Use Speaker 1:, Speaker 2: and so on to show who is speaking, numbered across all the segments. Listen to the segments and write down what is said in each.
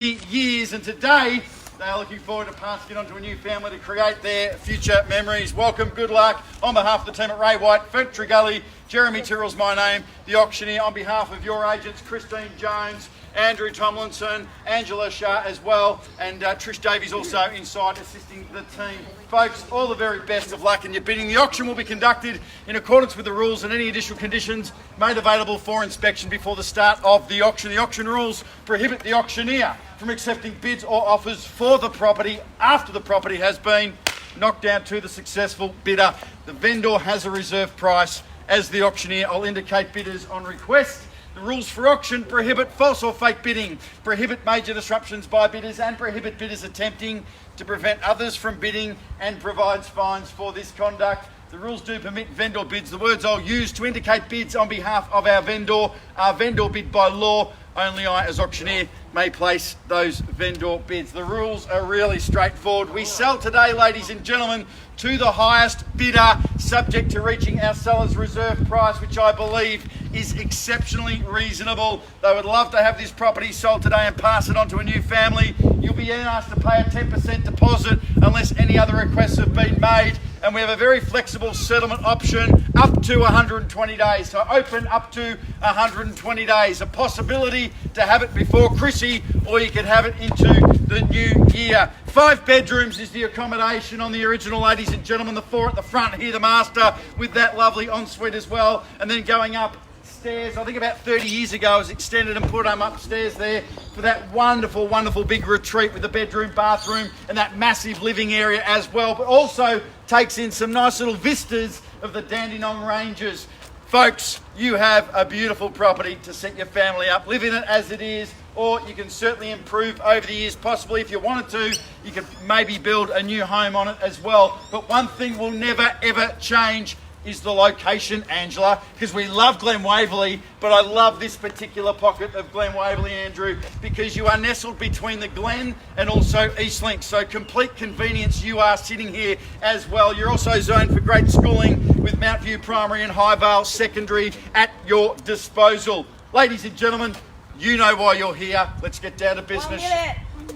Speaker 1: years, and today they are looking forward to passing it on to a new family to create their future memories. Welcome, good luck. On behalf of the team at Ray White, Ferntree, Gully, Jeremy Tyrrell's my name, the auctioneer. On behalf of your agents, Cristine Jones, Andrew Tomlinson, Angela Shah as well, and Trish Davies also inside assisting the team. Folks, all the very best of luck in your bidding. The auction will be conducted in accordance with the rules and any additional conditions made available for inspection before the start of the auction. The auction rules prohibit the auctioneer from accepting bids or offers for the property after the property has been knocked down to the successful bidder. The vendor has a reserve price. As the auctioneer, I'll indicate bidders on request. The rules for auction prohibit false or fake bidding, prohibit major disruptions by bidders, and prohibit bidders attempting to prevent others from bidding, and provides fines for this conduct. The rules do permit vendor bids. The words I'll use to indicate bids on behalf of our vendor are vendor bid by law. Only I, as auctioneer, may place those vendor bids. The rules are really straightforward. We sell today, ladies and gentlemen, to the highest bidder, subject to reaching our seller's reserve price, which I believe is exceptionally reasonable. They would love to have this property sold today and pass it on to a new family. You'll be asked to pay a 10% deposit unless any other requests have been made. And we have a very flexible settlement option up to 120 days. So open up to 120 days. A possibility to have it before Chrissy, or you can have it into the new year. 5 bedrooms is the accommodation on the original, ladies and gentlemen. The 4 at the front here, the master with that lovely ensuite as well. And then going up stairs, I think about 30 years ago, it was extended and put upstairs there for that wonderful, wonderful big retreat with the bedroom, bathroom, and that massive living area as well. But also takes in some nice little vistas of the Dandenong Ranges. Folks, you have a beautiful property to set your family up. Live in it as it is, or you can certainly improve over the years. Possibly, if you wanted to, you could maybe build a new home on it as well. But one thing will never, ever change is the location, Angela, because we love Glen Waverley, but I love this particular pocket of Glen Waverley, Andrew, because you are nestled between the Glen and also Eastlink, so complete convenience. You are sitting here as well. You're also zoned for great schooling with Mount View Primary and Highvale Secondary at your disposal. Ladies and gentlemen, you know why you're here. Let's get down to business.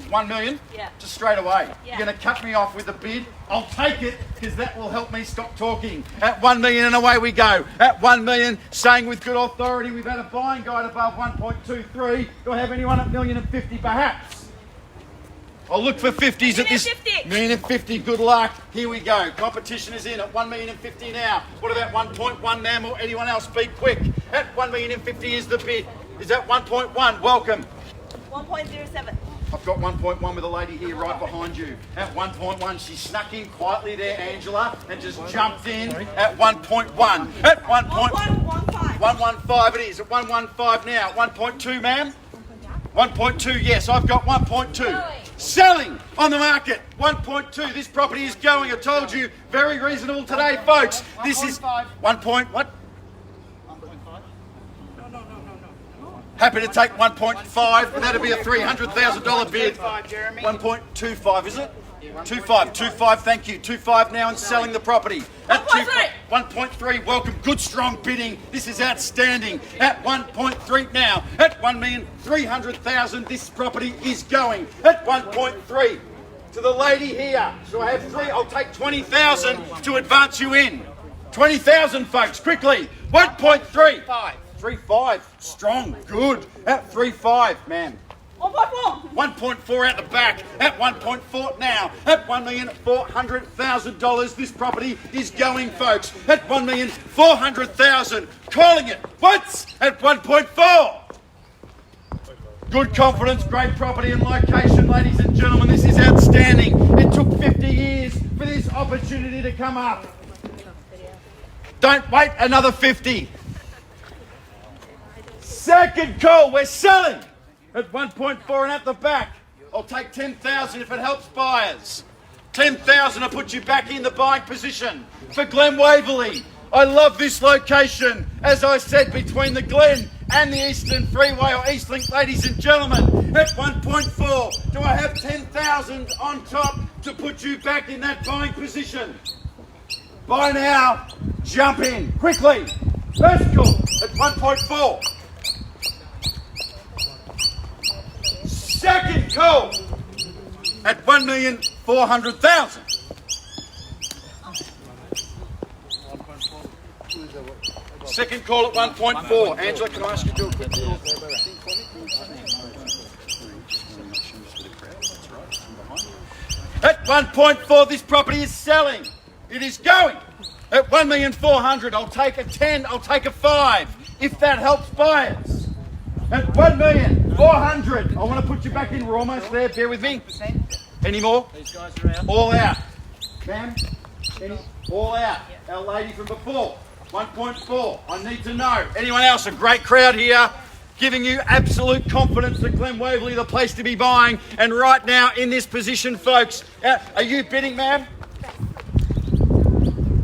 Speaker 1: 1 million?
Speaker 2: Yeah.
Speaker 1: Just straight away.
Speaker 2: Yeah.
Speaker 1: You're going to cut me off with a bid. I'll take it because that will help me stop talking. At 1 million and away we go. At 1 million, saying with good authority, we've had a buying guide above 1.23. Do I have anyone at 1,050,000 perhaps? I'll look for 50s at this. 1,050,000, good luck. Here we go. Competition is in at 1,050,000 now. What about 1.1, ma'am, or anyone else? Be quick. At 1,050,000 is the bid. Is that 1.1? Welcome.
Speaker 2: 1.07.
Speaker 1: I've got 1.1 with a lady here right behind you. At 1.1, she snuck in quietly there, Angela, and just jumped in at 1.1. At 1.15. 115 it is. At 115 now. 1.2, ma'am? 1.2, yes, I've got 1.2. Selling on the market. 1.2. This property is going. I told you, very reasonable today, folks. This is 1. What? Happy to take 1.5, but that'll be a $300,000 bid. 1.25, is it? 2.5, thank you. 2.5 now and selling the property. At 1.3, welcome, good strong bidding. This is outstanding. At 1.3 now, at 1,300,000, this property is going. At 1.3, to the lady here. So I have 3, I'll take 20,000 to advance you in. 20,000, folks, quickly. 1.3. 3.5, strong, good. At 3.5, ma'am.
Speaker 2: 1.4.
Speaker 1: 1.4 out the back. At 1.4 now. At $1,400,000, this property is going, folks. At $1,400,000, calling it. What's at 1.4? Good confidence, great property and location, ladies and gentlemen. This is outstanding. It took 50 years for this opportunity to come up. Don't wait another 50. Second call, we're selling at 1.4 and at the back. I'll take 10,000 if it helps buyers. 10,000 will put you back in the buying position for Glen Waverley. I love this location, as I said, between the Glen and the Eastern Freeway or Eastlink, ladies and gentlemen. At 1.4, do I have 10,000 on top to put you back in that buying position? Buy now, jump in, quickly. First call at 1.4. Second call at 1,400,000. Second call at 1.4. Angela, can I ask you to do a quick little thing for me? At 1.4, this property is selling. It is going at 1,400,000. I'll take a 10. I'll take a 5 if that helps buyers. At 1,400,000. I want to put you back in. We're almost there. Bear with me. Any more?
Speaker 3: These guys are out.
Speaker 1: All out. Ma'am? All out. Our lady from before. 1.4. I need to know. Anyone else? A great crowd here, giving you absolute confidence that Glen Waverley the place to be buying. And right now in this position, folks, are you bidding, ma'am?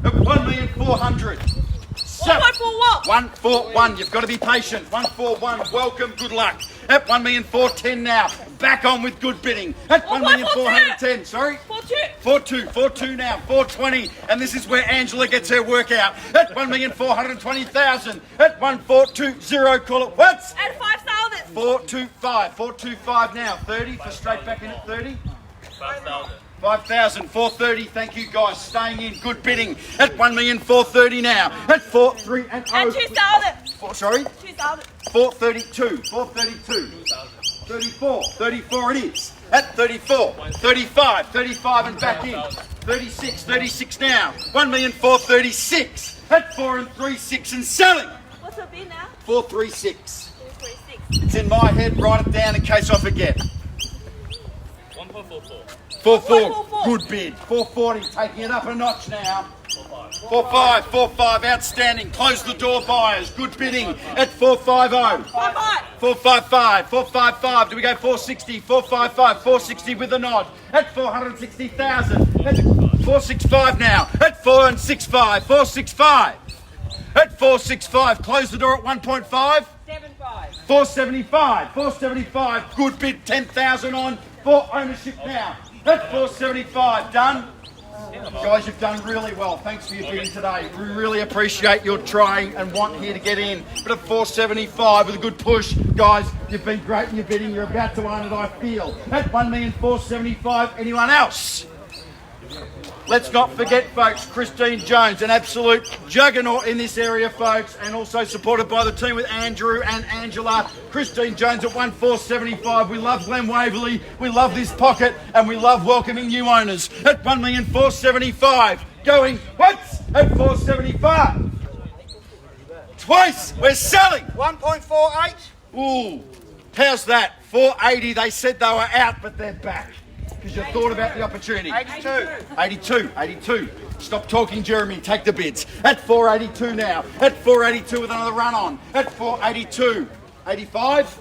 Speaker 1: 1,400,000.
Speaker 2: 1.41.
Speaker 1: 141. You've got to be patient. 141. Welcome. Good luck. At 1,410,000 now. Back on with good bidding. At 1,410,000. Sorry.
Speaker 2: 42.
Speaker 1: 42 now. 420. And this is where Angela gets her workout. At 1,420,000. At 1,420. Call it once.
Speaker 2: And 5,000.
Speaker 1: 425. 425 now. 30 for straight back in at 30.
Speaker 3: 5,000.
Speaker 1: 5,000, 430. Thank you guys. Staying in. Good bidding. At 1,430,000 now. At 430 and
Speaker 2: And 2,000.
Speaker 1: Sorry.
Speaker 2: 2,000.
Speaker 1: 432. 432. 34. 34 it is. At 34. 35. 35 and back in. 36. 36 now. 1,436,000. At 436 and selling.
Speaker 2: What's the bid now?
Speaker 1: 436.
Speaker 2: 436.
Speaker 1: It's in my head. Write it down in case I forget.
Speaker 3: 1.44.
Speaker 1: 4-4, good bid. 440, taking it up a notch now. 4-5, 4-5, outstanding. Close the door, buyers. Good bidding at 450. 455, 455. Do we go 460? 455, 460 with a nod at 460,000. At 465 now. At 465, 465. At 465, close the door at 1.5. 475, 475. Good bid, 10,000 on for ownership now. At 475, done. Guys, you've done really well. Thanks for your bidding today. We really appreciate your trying and want here to get in. But at 475 with a good push, guys, you've been great in your bidding. You're about to own it, I feel. At 1,475,000, anyone else? Let's not forget, folks, Cristine Jones, an absolute juggernaut in this area, folks, and also supported by the team with Andrew and Angela. Cristine Jones at 1,475,000. We love Glen Waverley, we love this pocket, and we love welcoming new owners. At 1,475,000. Going once at 475. Twice, we're selling.
Speaker 4: 1.48.
Speaker 1: Ooh, how's that? 480, they said they were out, but they're back. Because you thought about the opportunity. 82. Stop talking, Jeremy. Take the bids. At 482 now. At 482 with another run on. At 482. 85.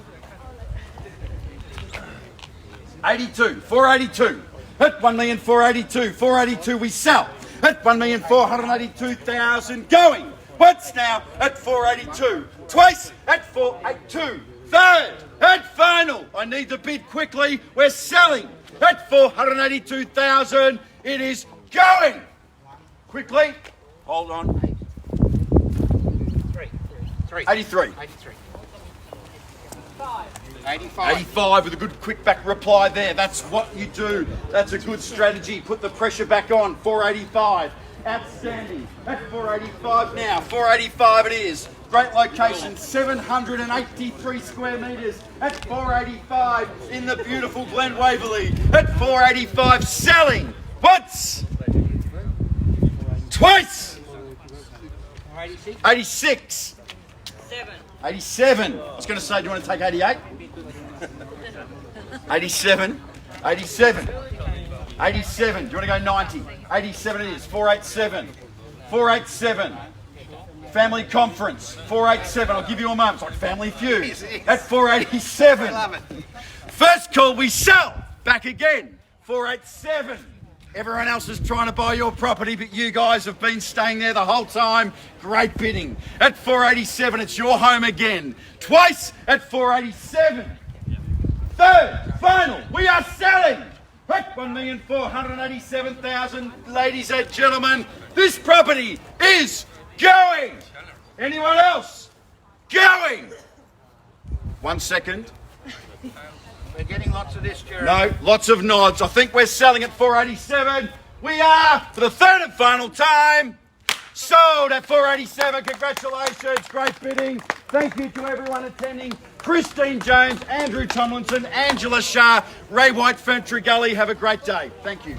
Speaker 1: 82. 482. At 1,482,000. 482 we sell. At 1,482,000 going. Once now at 482. Twice at 482. Third and final. I need the bid quickly. We're selling. At 482,000, it is going. Quickly. Hold on. 83. 85 with a good quick back reply there. That's what you do. That's a good strategy. Put the pressure back on. 485. Outstanding. At 485 now. 485 it is. Great location, 783 square metres at 485 in the beautiful Glen Waverley. At 485 selling. Once. Twice. 86. 87. I was going to say, do you want to take 88? 87. 87. 87. Do you want to go 90? 87 it is. 487. 487. Family conference, 487. I'll give you a moment. It's like Family Feud. At 487. First call, we sell. Back again. 487. Everyone else is trying to buy your property, but you guys have been staying there the whole time. Great bidding. At 487, it's your home again. Twice at 487. Third, final, we are selling. At 1,487,000, ladies and gentlemen, this property is going. Anyone else? Going. 1 second.
Speaker 4: We're getting lots of this, Jeremy.
Speaker 1: No, lots of nods. I think we're selling at 487. We are, for the third and final time, sold at 487. Congratulations, great bidding. Thank you to everyone attending. Cristine Jones, Andrew Tomlinson, Angela Shah, Ray White, Ferntree, Gully. Have a great day. Thank you.